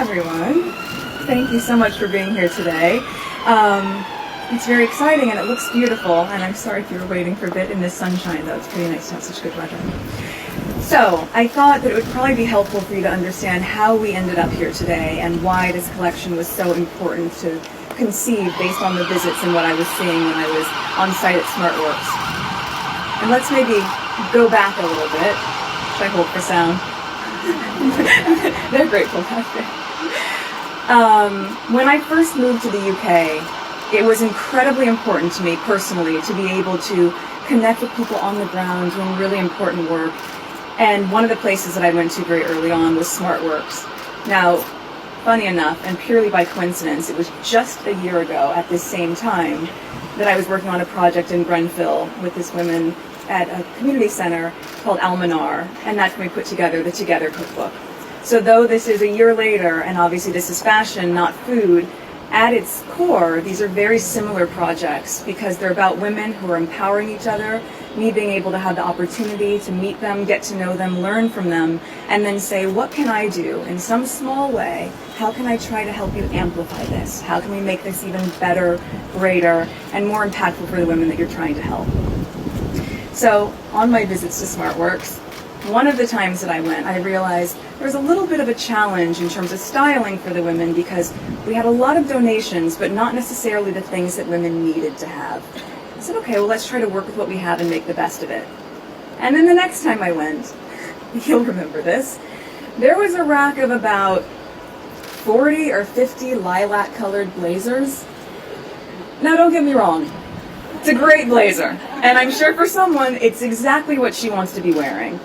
everyone. Thank you so much for being here today. It's very exciting and it looks beautiful, and I'm sorry if you were waiting for a bit in this sunshine, though. It's pretty nice to have such good weather. So I thought that it would probably be helpful for you to understand how we ended up here today and why this collection was so important to conceive based on the visits and what I was seeing when I was on site at SmartWorks. And let's maybe go back a little bit, which I hope for sound. They're grateful back there. When I first moved to the UK, it was incredibly important to me personally to be able to connect with people on the ground doing really important work. And one of the places that I went to very early on was SmartWorks. Now, funny enough, and purely by coincidence, it was just a year ago at this same time that I was working on a project in Grenfell with this woman at a community center called Almanar, and that's when we put together the Together cookbook. So though this is a year later, and obviously this is fashion, not food, at its core, these are very similar projects because they're about women who are empowering each other, me being able to have the opportunity to meet them, get to know them, learn from them, and then say, what can I do in some small way? How can I try to help you amplify this? How can we make this even better, greater, and more impactful for the women that you're trying to help? So on my visits to SmartWorks, one of the times that I went, I realized there was a little bit of a challenge in terms of styling for the women because we had a lot of donations, but not necessarily the things that women needed to have. I said, okay, well, let's try to work with what we have and make the best of it. And then the next time I went, you'll remember this, there was a rack of about 40 or 50 lilac-colored blazers. Now, don't get me wrong. It's a great blazer, and I'm sure for someone, it's exactly what she wants to be wearing.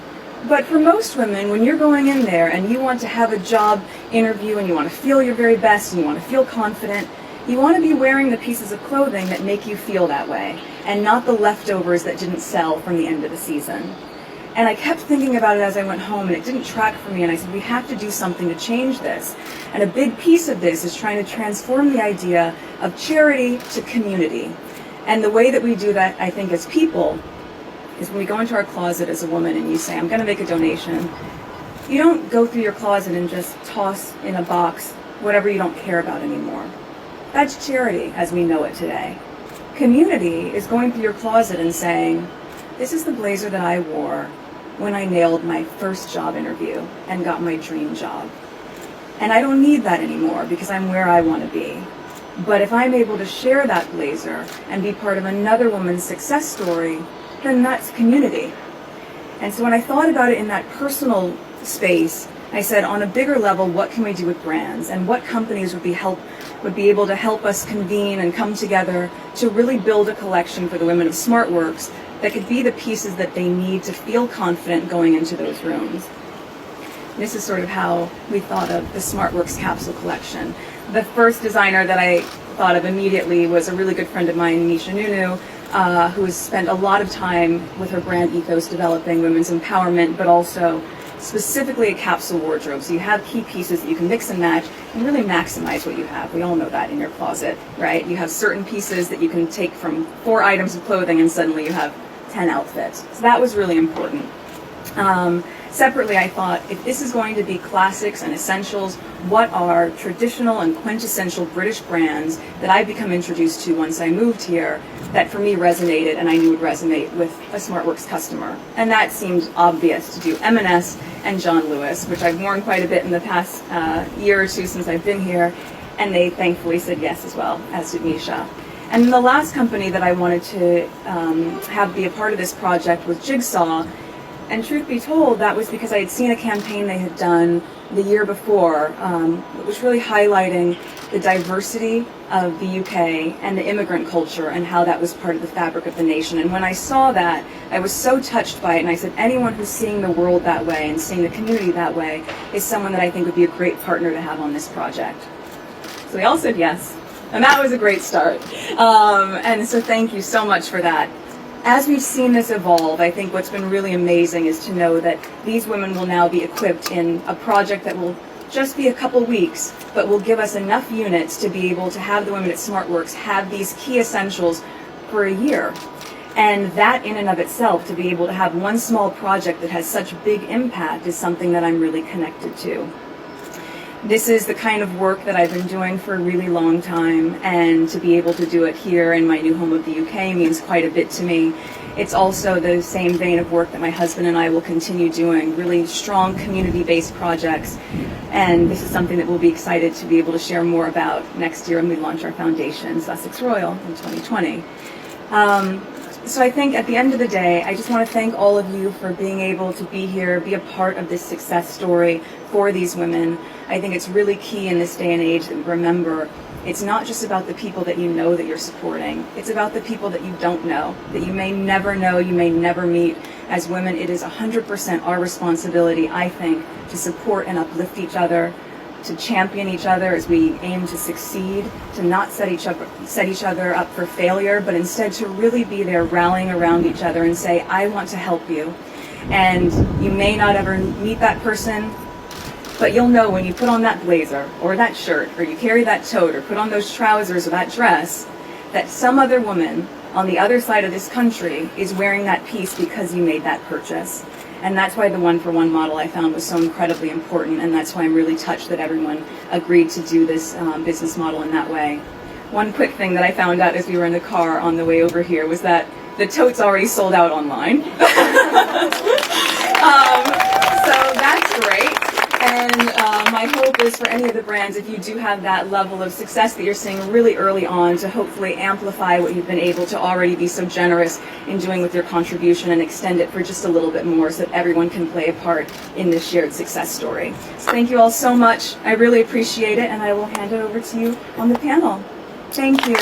But for most women, when you're going in there and you want to have a job interview and you want to feel your very best and you want to feel confident, you want to be wearing the pieces of clothing that make you feel that way, and not the leftovers that didn't sell from the end of the season. And I kept thinking about it as I went home, and it didn't track for me, and I said, we have to do something to change this. And a big piece of this is trying to transform the idea of charity to community. And the way that we do that, I think, as people, is when we go into our closet as a woman and you say, I'm going to make a donation, you don't go through your closet and just toss in a box whatever you don't care about anymore. That's charity as we know it today. Community is going through your closet and saying, this is the blazer that I wore when I nailed my first job interview and got my dream job. And I don't need that anymore because I'm where I want to be. But if I'm able to share that blazer and be part of another woman's success story, then that's community. And so when I thought about it in that personal space, I said, on a bigger level, what can we do with brands? And what companies would be able to help us convene and come together to really build a collection for the women of SmartWorks that could be the pieces that they need to feel confident going into those rooms. This is sort of how we thought of the SmartWorks capsule collection. The first designer that I thought of immediately was a really good friend of mine, Nisha Nunu, who has spent a lot of time with her brand ethos developing women's empowerment, but also specifically a capsule wardrobe. So you have key pieces that you can mix and match and really maximize what you have. We all know that in your closet, right? You have certain pieces that you can take from 4 items of clothing and suddenly you have 10 outfits. So that was really important. Separately, I thought, if this is going to be classics and essentials, what are traditional and quintessential British brands that I've become introduced to once I moved here that for me resonated and I knew would resonate with a SmartWorks customer? And that seemed obvious to do M&S and John Lewis, which I've worn quite a bit in the past year or two since I've been here, and they thankfully said yes as well, as did Misha. And then the last company that I wanted to have be a part of this project was Jigsaw. And truth be told, that was because I had seen a campaign they had done the year before, that was really highlighting the diversity of the UK and the immigrant culture and how that was part of the fabric of the nation. And when I saw that, I was so touched by it, and I said, anyone who's seeing the world that way and seeing the community that way is someone that I think would be a great partner to have on this project. So they all said yes, and that was a great start. And so thank you so much for that. As we've seen this evolve, I think what's been really amazing is to know that these women will now be equipped in a project that will just be a couple weeks, but will give us enough units to be able to have the women at SmartWorks have these key essentials for a year. And that in and of itself, to be able to have one small project that has such big impact, is something that I'm really connected to. This is the kind of work that I've been doing for a really long time, and to be able to do it here in my new home of the UK means quite a bit to me. It's also the same vein of work that my husband and I will continue doing, really strong community-based projects, and this is something that we'll be excited to be able to share more about next year when we launch our foundation, Sussex Royal, in 2020. So I think at the end of the day, I just want to thank all of you for being able to be here, be a part of this success story for these women. I think it's really key in this day and age that we remember it's not just about the people that you know that you're supporting. It's about the people that you don't know, that you may never know, you may never meet. As women, it is 100% our responsibility, I think, to support and uplift each other, to champion each other as we aim to succeed, to not set each other up for failure, but instead to really be there rallying around each other and say, I want to help you. And you may not ever meet that person, but you'll know when you put on that blazer or that shirt, or you carry that tote or put on those trousers or that dress, that some other woman on the other side of this country is wearing that piece because you made that purchase. And that's why the one-for-one model I found was so incredibly important, and that's why I'm really touched that everyone agreed to do this business model in that way. One quick thing that I found out as we were in the car on the way over here was that the tote's already sold out online. So that's great. And my hope is for any of the brands, if you do have that level of success that you're seeing really early on, to hopefully amplify what you've been able to already be so generous in doing with your contribution, and extend it for just a little bit more so that everyone can play a part in this shared success story. So thank you all so much. I really appreciate it, and I will hand it over to you on the panel. Thank you.